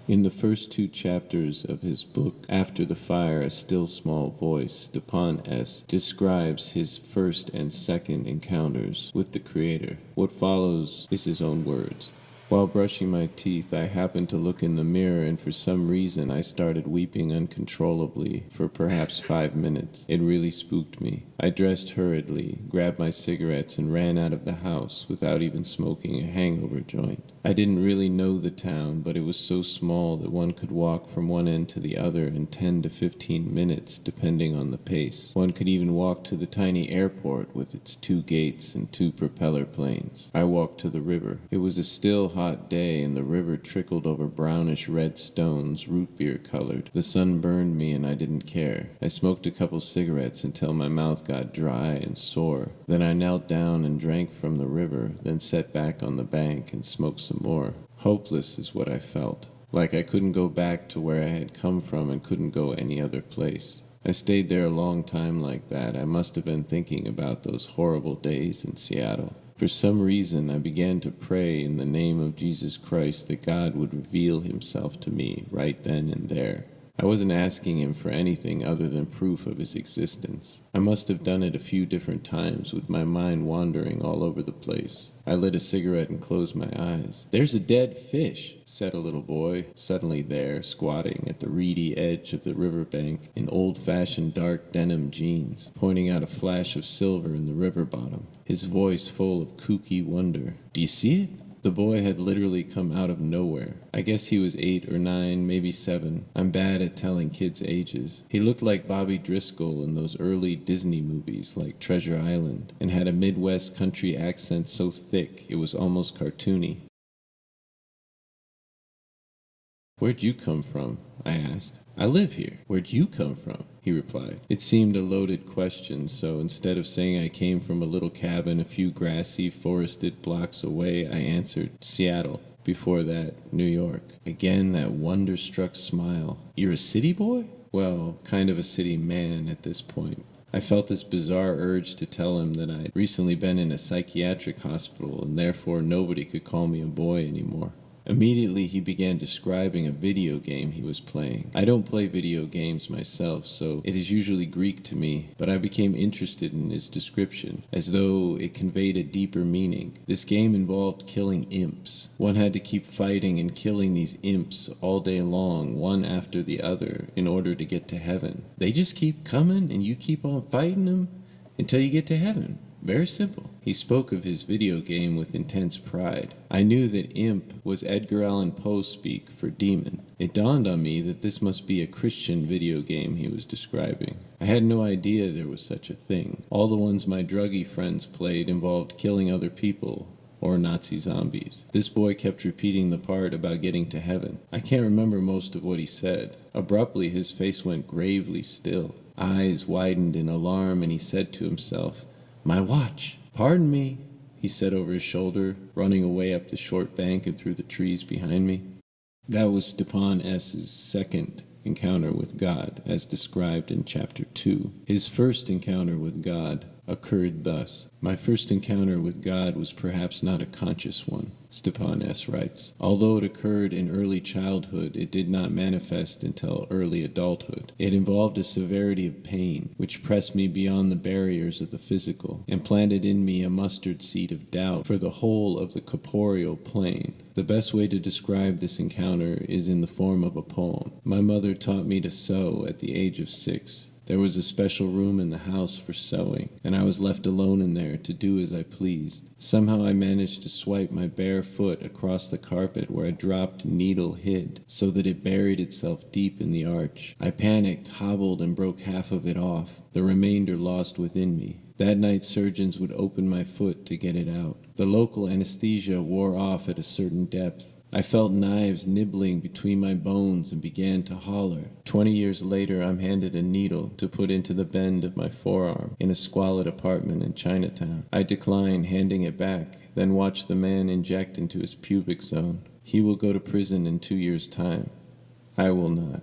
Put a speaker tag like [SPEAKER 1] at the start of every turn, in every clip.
[SPEAKER 1] In the first two chapters of his book, After the Fire, A Still Small Voice, Stepan S. describes his first and second encounters with the Creator. What follows is his own words. While brushing my teeth, I happened to look in the mirror, and for some reason I started weeping uncontrollably for perhaps 5 minutes. It really spooked me. I dressed hurriedly, grabbed my cigarettes, and ran out of the house without even smoking a hangover joint. I didn't really know the town, but it was so small that one could walk from one end to the other in 10 to 15 minutes, depending on the pace. One could even walk to the tiny airport with its 2 gates and 2 propeller planes. I walked to the river. It was a still, hot day, and the river trickled over brownish red stones, root beer colored. The sun burned me, and I didn't care. I smoked a couple cigarettes until my mouth got dry and sore. Then I knelt down and drank from the river, then sat back on the bank and smoked some more. Hopeless is what I felt. Like I couldn't go back to where I had come from and couldn't go any other place. I stayed there a long time like that. I must have been thinking about those horrible days in Seattle. For some reason, I began to pray in the name of Jesus Christ that God would reveal himself to me right then and there. I wasn't asking him for anything other than proof of his existence. I must have done it a few different times with my mind wandering all over the place. I lit a cigarette and closed my eyes. "There's a dead fish," said a little boy, suddenly there, squatting at the reedy edge of the riverbank in old-fashioned dark denim jeans, pointing out a flash of silver in the river bottom, his voice full of kooky wonder. "Do you see it?" The boy had literally come out of nowhere. I guess he was 8 or 9, maybe 7. I'm bad at telling kids' ages. He looked like Bobby Driscoll in those early Disney movies like Treasure Island, and had a Midwest country accent so thick it was almost cartoony. "Where'd you come from?" I asked. "I live here." "Where'd you come from?" he replied. It seemed a loaded question, so instead of saying I came from a little cabin a few grassy, forested blocks away, I answered, "Seattle." Before that, New York. Again, that wonder-struck smile. "You're a city boy?" Well, kind of a city man at this point. I felt this bizarre urge to tell him that I'd recently been in a psychiatric hospital, and therefore nobody could call me a boy anymore. Immediately, he began describing a video game he was playing. I don't play video games myself, so it is usually Greek to me, but I became interested in his description, as though it conveyed a deeper meaning. This game involved killing imps. One had to keep fighting and killing these imps all day long, one after the other, in order to get to heaven. They just keep coming, and you keep on fighting them until you get to heaven. Very simple. He spoke of his video game with intense pride. I knew that imp was Edgar Allan Poe speak for demon. It dawned on me that this must be a Christian video game he was describing. I had no idea there was such a thing. All the ones my druggy friends played involved killing other people, or Nazi zombies. This boy kept repeating the part about getting to heaven. I can't remember most of what he said. Abruptly, his face went gravely still. Eyes widened in alarm, and he said to himself, "My watch." "Pardon me," he said over his shoulder, running away up the short bank and through the trees behind me. That was Stepan S.'s second encounter with God, as described in Chapter 2. His first encounter with God occurred thus. "My first encounter with God was perhaps not a conscious one," Stepan S. writes. "Although it occurred in early childhood, it did not manifest until early adulthood. It involved a severity of pain, which pressed me beyond the barriers of the physical, and planted in me a mustard seed of doubt for the whole of the corporeal plane. The best way to describe this encounter is in the form of a poem. My mother taught me to sew at the age of 6. There was a special room in the house for sewing, and I was left alone in there to do as I pleased. Somehow I managed to swipe my bare foot across the carpet where a dropped needle hid, so that it buried itself deep in the arch. I panicked, hobbled, and broke half of it off, the remainder lost within me. That night surgeons would open my foot to get it out. The local anesthesia wore off at a certain depth. I felt knives nibbling between my bones and began to holler. 20 years later, I'm handed a needle to put into the bend of my forearm in a squalid apartment in Chinatown. I decline, handing it back, then watch the man inject into his pubic zone. He will go to prison in 2 years' time. I will not.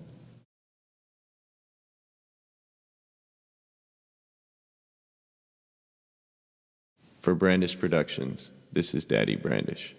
[SPEAKER 1] For Brandish Productions, this is Daddy Brandish.